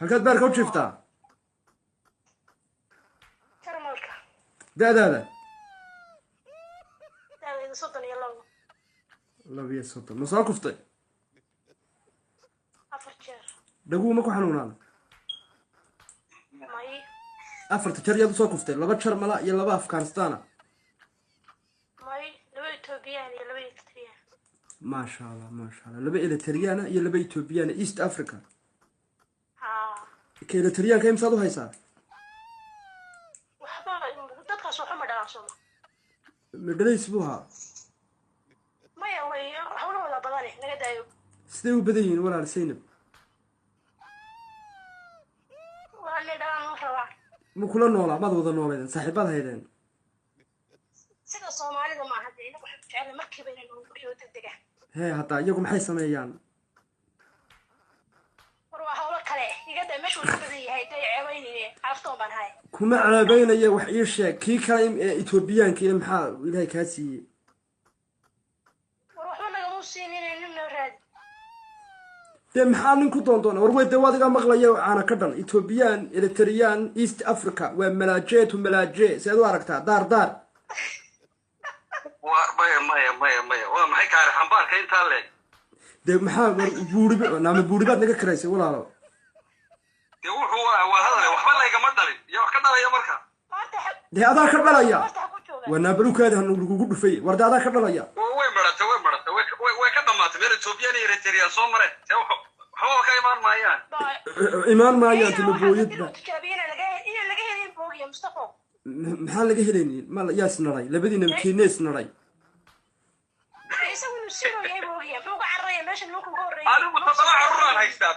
halkaad beerka u jiiftaa jarmalka da'daada da'dayda 32 labiyo soddon ma soo kuftay 4 jeer dhaguu ma ku xanuunaan may 4 jeer yaad soo kuftay 2 jeer mala iyo 2 Afghanistan may 2 Ethiopian iyo 2 Eritrean ما شاء الله ما شاء الله 2 إليتريانا iyo 2 Ethiopian East Africa كإليتريان كيم صادو هيسا waxba dadkaas waxa ma dhaafsado مدريس بوها maya way hawlahooda badan naga daayo sidee u badan yihiin walaal Saynab waa la dhaan rabaa ma kula noolaa maad wada nooleedeen saaxiibad haydeen sida Soomaalida ma aha inay wax jecel markiiba inay ugu dhiyo degdega hee hataa iyagu maxay sameeyaan war waa hawlo kale iga daa meeshu u badan yahay day ceebaynayeen aftoon baan hay kuma calabaynaya wax ii sheeg kii kale ee Ethiopian-ka maxaa ilaahay ka siiyay war waxba naga muusiinin inna raad de maxaa nin ku doondoona war way dawaadiga maqlayo caana ka dhan Ethiopian Eritrean East Africa waa malaaje seed u aragtaa daar maya waa maxay kaari xambaarka inta leeg de maxaa buuribaad naga karaysay walaalo de wuxuu waa hadalay waxba laygama dhalin iyo wax ka dhalaya marka de adaa ka dhalaya waa naabalukaada lagugu dhufay war de adaa ka dhalaya way maratay way ka dhamaatay meel Ethiopian iyo Eritrea soo maray waxba ka imaan maayaan tilbooyadba maxaa laga helaynin ma yaas naray labadiina kiinees naray isagu nusiro yahay boogiya muxuu ka carraya meesha ninku ka horeeyay anigu tadala carraan haystaa